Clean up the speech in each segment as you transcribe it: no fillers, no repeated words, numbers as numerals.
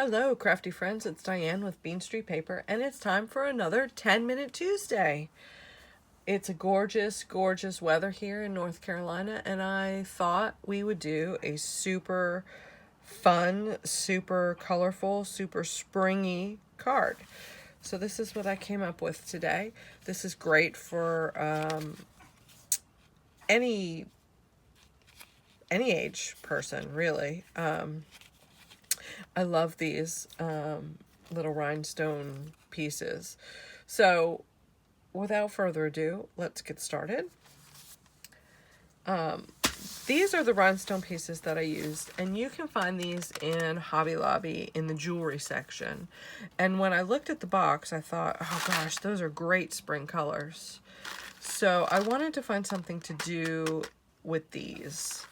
Hello, crafty friends. It's Diane with Bean Street Paper, and it's time for another 10-Minute Tuesday. It's a gorgeous, gorgeous weather here in North Carolina, and I thought we would do a super fun, super colorful, super springy card. So this is what I came up with today. This is great for any age person, really. I love these little rhinestone pieces. So without further ado, let's get started. These are the rhinestone pieces that I used, and you can find these in Hobby Lobby in the jewelry section. And when I looked at the box, I thought, oh gosh, those are great spring colors. So I wanted to find something to do with these.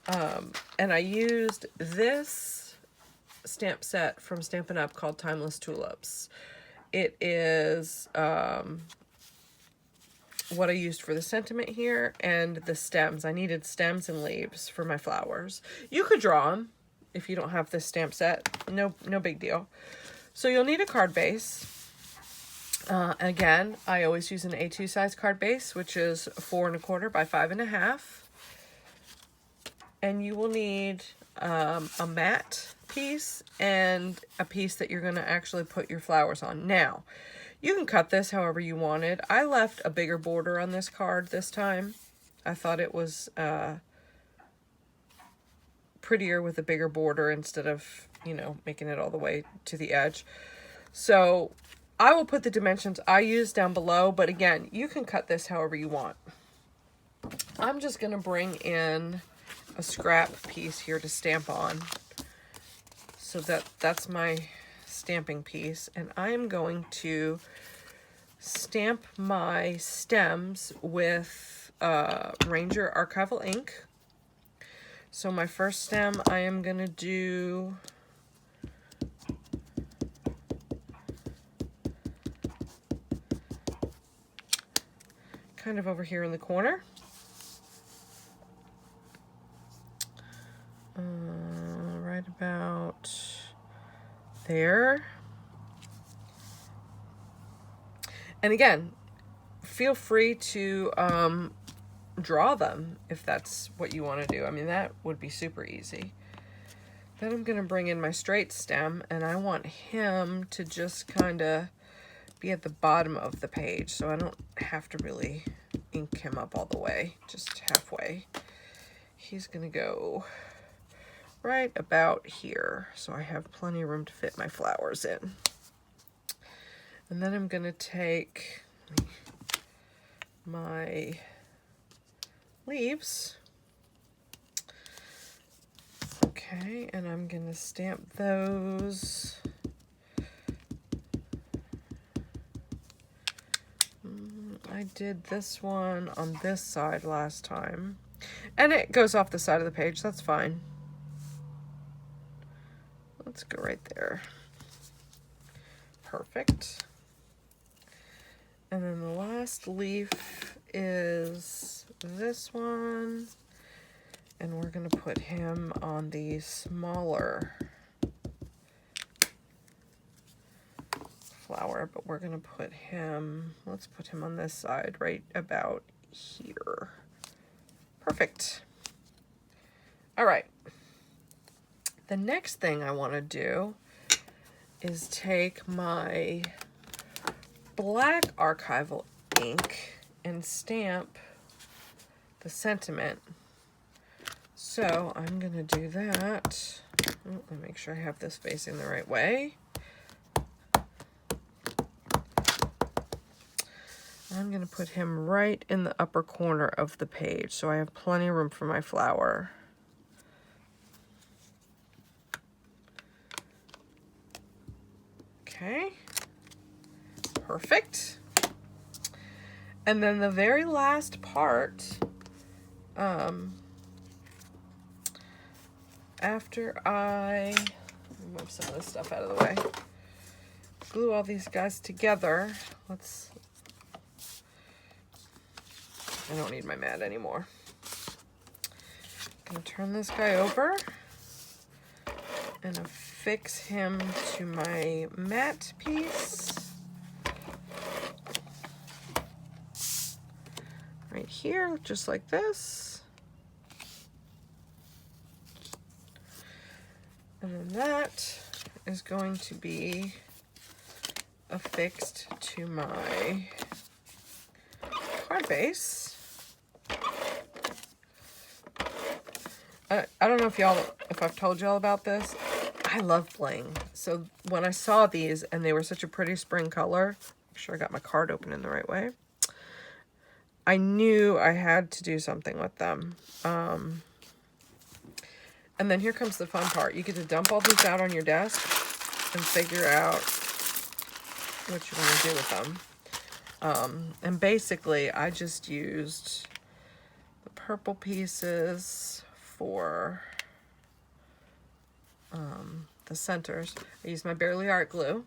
And I used this stamp set from Stampin' Up called Timeless Tulips. It is what I used for the sentiment here and the stems. I needed stems and leaves for my flowers. You could draw them if you don't have this stamp set. No big deal. So you'll need a card base. Again, I always use an A2 size card base, which is 4 1/4 by 5 1/2. And you will need a matte piece and a piece that you're going to actually put your flowers on. Now, you can cut this however you wanted. I left a bigger border on this card this time. I thought it was prettier with a bigger border instead of, making it all the way to the edge. So I will put the dimensions I use down below, but again, you can cut this however you want. I'm just going to bring in a scrap piece here to stamp on. So that's my stamping piece, and I'm going to stamp my stems with Ranger Archival ink. So my first stem I am going to do kind of over here in the corner. Right about there. And again, feel free to draw them if that's what you want to do. I mean, that would be super easy. Then I'm going to bring in my straight stem, and I want him to just kind of be at the bottom of the page, so I don't have to really ink him up all the way, just halfway. He's going to go right about here, so I have plenty of room to fit my flowers in. And then I'm going to take my leaves, okay, and I'm going to stamp those. I did this one on this side last time, and it goes off the side of the page. That's fine. Let's go right there. Perfect. And then the last leaf is this one. And we're going to put him on the smaller flower, but we're going to put him, let's put him on this side right about here. Perfect. All right. The next thing I want to do is take my black archival ink and stamp the sentiment. So I'm going to do that. Let me make sure I have this facing the right way. I'm going to put him right in the upper corner of the page, so I have plenty of room for my flower. Okay, perfect. And then the very last part, after I move some of this stuff out of the way, glue all these guys together, I don't need my mat anymore. I'm gonna turn this guy over. and affix him to my matte piece right here, just like this. And then that is going to be affixed to my card base. I don't know if I've told y'all about this. I love bling. So when I saw these and they were such a pretty spring color, make sure I got my card open in the right way, I knew I had to do something with them. And then here comes the fun part. You get to dump all these out on your desk and figure out what you want to do with them. And basically, I just used the purple pieces for the centers. I used my Barely Art glue.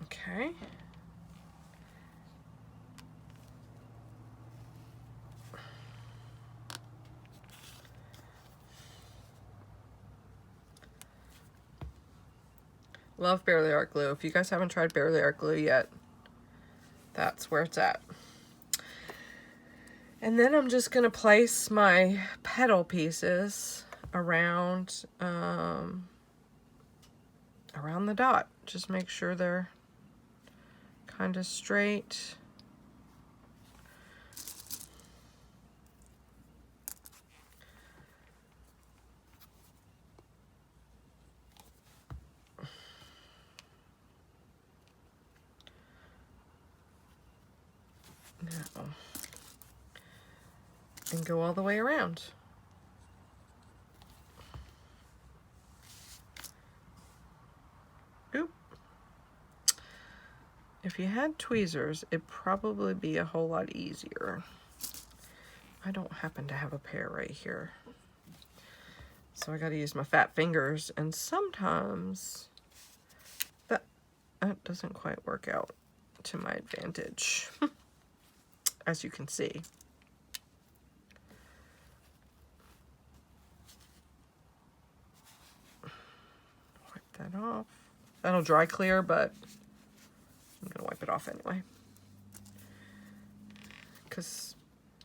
Okay. Love Barely Art glue. If you guys haven't tried Barely Art glue yet, that's where it's at. And then I'm just going to place my petal pieces around around the dot. Just make sure they're kind of straight. Now, and go all the way around. Oop. If you had tweezers, it'd probably be a whole lot easier. I don't happen to have a pair right here. So I gotta use my fat fingers, and sometimes that doesn't quite work out to my advantage, as you can see. Wipe that off. That'll dry clear, but I'm gonna wipe it off anyway, because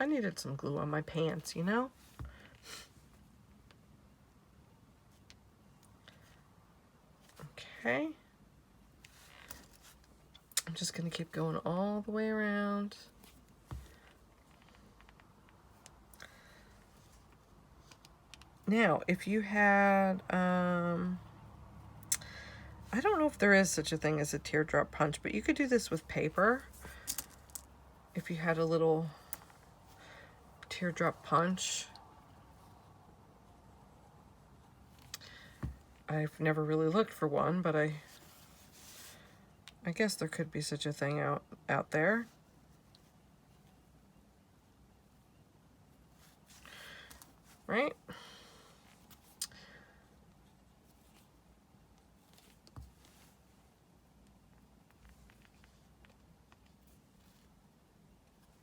I needed some glue on my pants, you know? Okay. I'm just gonna keep going all the way around. Now, if you had, I don't know if there is such a thing as a teardrop punch, but you could do this with paper. If you had a little teardrop punch. I've never really looked for one, but I guess there could be such a thing out there. Right?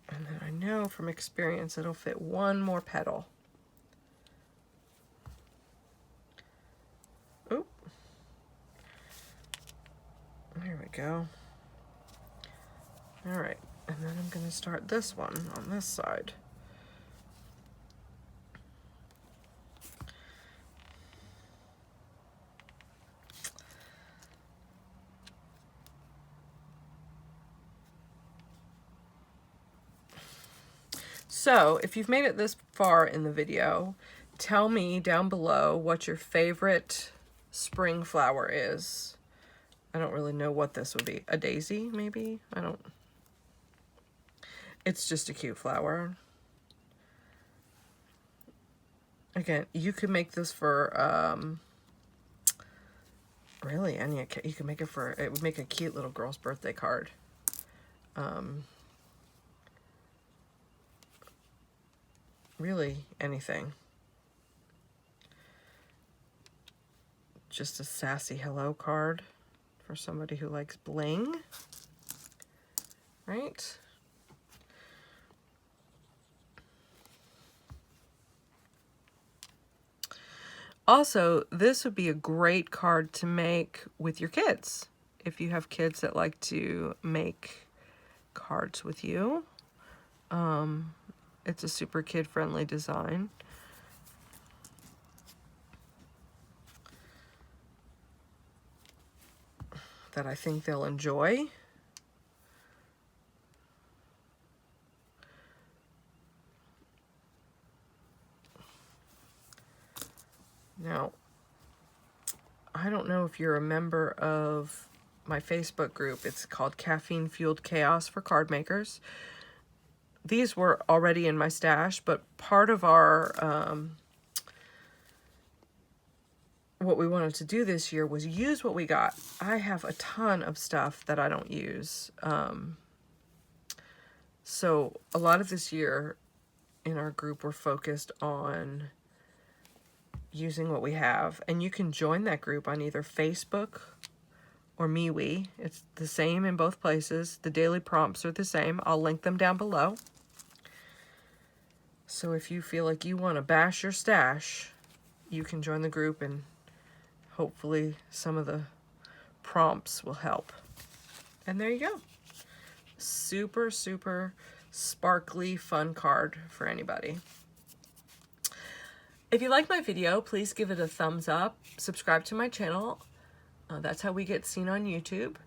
And then I know from experience it'll fit one more petal. Oop. There we go. All right, and then I'm going to start this one on this side. So, if you've made it this far in the video, tell me down below what your favorite spring flower is. I don't really know what this would be. A daisy, maybe? I don't... It's just a cute flower. Again, you could make this for, really any... You could make it for... It would make a cute little girl's birthday card. Really anything. Just a sassy hello card for somebody who likes bling. right? Also, this would be a great card to make with your kids. If you have kids that like to make cards with you. It's a super kid-friendly design. That I think they'll enjoy. Now, I don't know if you're a member of my Facebook group. It's called Caffeine Fueled Chaos for Card Makers. These were already in my stash, but part of our, what we wanted to do this year was use what we got. I have a ton of stuff that I don't use. So a lot of this year in our group, we're focused on using what we have. And you can join that group on either Facebook or MeWe. It's the same in both places. The daily prompts are the same. I'll link them down below. So if you feel like you want to bash your stash, you can join the group and hopefully some of the prompts will help. And there you go. Super, super sparkly, fun card for anybody. If you like my video, please give it a thumbs up. Subscribe to my channel. That's how we get seen on YouTube.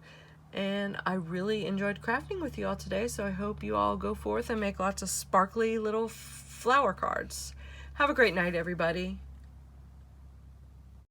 And I really enjoyed crafting with you all today, so I hope you all go forth and make lots of sparkly little flower cards. Have a great night, everybody.